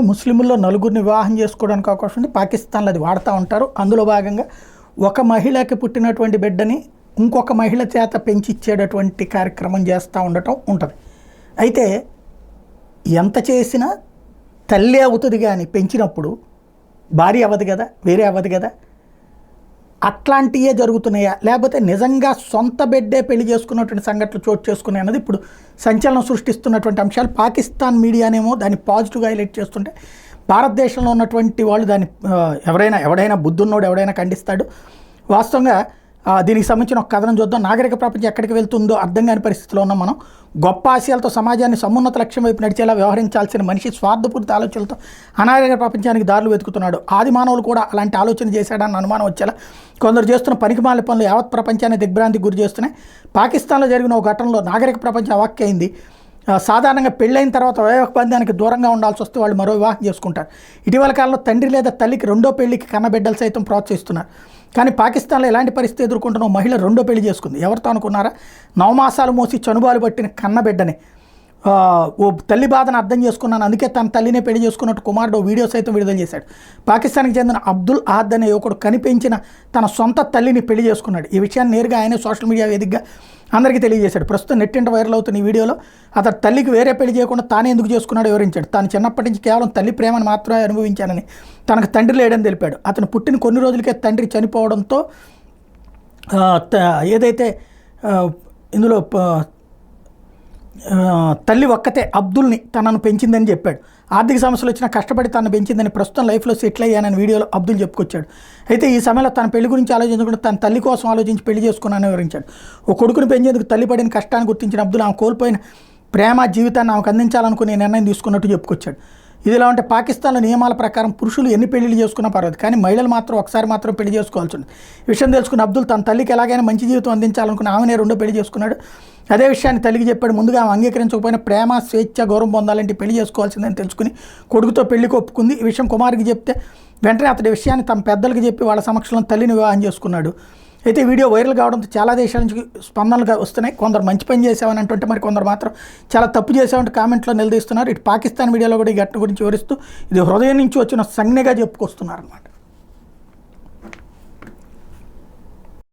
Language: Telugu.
ముస్లింల్లో నలుగురిని వివాహం చేసుకోవడానికి అవకాశం ఉంది. పాకిస్తాన్లో అది వాడుతూ ఉంటారు. అందులో భాగంగా ఒక మహిళకి పుట్టినటువంటి బిడ్డని ఇంకొక మహిళ చేత పెంచిచ్చేటటువంటి కార్యక్రమం చేస్తూ ఉండటం ఉంటుంది. అయితే ఎంత చేసినా తల్లి అవుతుంది కానీ పెంచినప్పుడు భార్య అవ్వదు కదా, వేరే అవ్వదు కదా. అట్లాంటివే జరుగుతున్నాయా, లేకపోతే నిజంగా సొంత బిడ్డే పెళ్లి చేసుకున్నటువంటి సంఘటనలు చోటు చేసుకున్నాయి అన్నది ఇప్పుడు సంచలనం సృష్టిస్తున్నటువంటి అంశాలు. పాకిస్తాన్ మీడియానేమో దాన్ని పాజిటివ్గా హైలైట్ చేస్తుంటే భారతదేశంలో ఉన్నటువంటి వాళ్ళు దాన్ని ఎవడైనా బుద్ధున్నోడు ఎవడైనా ఖండిస్తాడు. వాస్తవంగా దీనికి సంబంధించిన ఒక కథనం చూద్దాం. నాగరిక ప్రపంచం ఎక్కడికి వెళ్తుందో అర్థం కాని పరిస్థితిలో ఉన్నాం మనం. గొప్ప ఆశయాలతో సమాజాన్ని సమున్నత లక్ష్యం వైపు నడిచేలా వ్యవహరించాల్సిన మనిషి స్వార్థపూరిత ఆలోచనలతో అనాగరిక ప్రపంచానికి దారులు వెతుకుతున్నాడు. ఆది మానవులు కూడా అలాంటి ఆలోచన చేశాడన్న అనుమానం వచ్చేలా కొందరు చేస్తున్న పనికిమాల పనులు యావత్ ప్రపంచాన్ని దిగ్భ్రాంతికి గురి చేస్తున్నాయి. పాకిస్తాన్లో జరిగిన ఒక ఘటనలో నాగరిక ప్రపంచం అవాక్కైంది. సాధారణంగా పెళ్ళైన తర్వాత వైవాహిక బంధానికి దూరంగా ఉండాల్సి వస్తే వాళ్ళు మరో వివాహం చేసుకుంటారు. ఇటీవల కాలంలో తండ్రి లేదా తల్లికి రెండో పెళ్లికి కన్నబిడ్డలు సైతం ప్రోత్సహిస్తున్నారు. కానీ పాకిస్తాన్లో ఎలాంటి పరిస్థితి ఎదుర్కొంటున్న మహిళ రెండో పెళ్లి చేసుకుంది. ఎవరితో అనుకున్నారా? 9 మాసాలు మోసి చనుబాలు పట్టిన కన్నబిడ్డని ఓ తల్లి బాధను అర్థం చేసుకున్నాను, అందుకే తన తల్లినే పెళ్లి చేసుకున్నట్టు కుమారుడు వీడియో సైతం విడుదల చేశాడు. పాకిస్తాన్కి చెందిన అబ్దుల్ అహద్ అనే యువకుడు కనిపించిన తన సొంత తల్లిని పెళ్లి చేసుకున్నాడు. ఈ విషయాన్ని నేరుగా ఆయనే సోషల్ మీడియా వేదికగా అందరికీ తెలియజేశాడు. ప్రస్తుతం నెట్టింట వైరల్ అవుతున్న ఈ వీడియోలో అతను తల్లికి వేరే పెళ్లి చేయకుండా తానే ఎందుకు చేసుకున్నాడో వివరించాడు. తాను చిన్నప్పటి నుంచి కేవలం తల్లి ప్రేమను మాత్రమే అనుభవించానని, తనకు తండ్రి లేడని తెలిపాడు. అతను పుట్టిన కొన్ని రోజులకే తండ్రి చనిపోవడంతో ఏదైతే ఇందులో తల్లి ఒక్కతే అబ్దుల్ని తనను పెంచిందని చెప్పాడు. ఆర్థిక సమస్యలు వచ్చినా కష్టపడి తనను పెంచిందని, ప్రస్తుతం లైఫ్లో సెటిల్ అయ్యానని వీడియోలో అబ్దుల్ చెప్పుకొచ్చాడు. అయితే ఈ సమయంలో తన పెళ్లి గురించి ఆలోచించకుండా తన తల్లి కోసం ఆలోచించి పెళ్లి చేసుకున్నానని వివరించాడు. ఓ కొడుకుని పెంచేందుకు తల్లి పడిన కష్టాన్ని గుర్తించిన అబ్దుల్ ఆమె కోల్పోయిన ప్రేమ జీవితాన్ని ఆమెకు అందించాలనుకునే నిర్ణయం తీసుకున్నట్టు చెప్పుకొచ్చాడు. ఇదిలా ఉంటే పాకిస్తాన్లో నియమాల ప్రకారం పురుషులు ఎన్ని పెళ్లిళ్ళు చేసుకున్నా పర్వాలేదు, కానీ మహిళలు మాత్రం ఒకసారి మాత్రం పెళ్లి చేసుకోవాల్సి ఉంది. విషయం తెలుసుకున్న అబ్దుల్ తన తల్లికి ఎలాగైనా మంచి జీవితం అందించాలనుకుని ఆమెనే రెండో పెళ్లి చేసుకున్నాడు. అదే విషయాన్ని తల్లికి చెప్పాడు. ముందుగా ఆమె అంగీకరించకపోయినా ప్రేమ, స్వేచ్ఛ, గౌరవం పొందాలంటే పెళ్లి చేసుకోవాల్సిందని తెలుసుకుని కొడుకుతో పెళ్లికి ఒప్పుకుంది. ఈ విషయం కుమారుడికి చెప్తే వెంటనే అతడి విషయాన్ని తమ పెద్దలకు చెప్పి వాళ్ళ సమక్షంలో తల్లిని వివాహం చేసుకున్నాడు. అయితే వీడియో వైరల్ కావడంతో చాలా దేశాల నుంచి స్పందనలు వస్తున్నాయి. కొందరు మంచి పని చేసామని అంటుంటే మరి కొందరు మాత్రం చాలా తప్పు చేసామంటే కామెంట్లో నిలదీస్తున్నారు. ఇటు పాకిస్తాన్ వీడియోలో కూడా ఈ ఘటన గురించి వివరిస్తూ ఇది హృదయం నుంచి వచ్చిన సంజ్ఞగా చెప్పుకొస్తున్నారు అన్నమాట.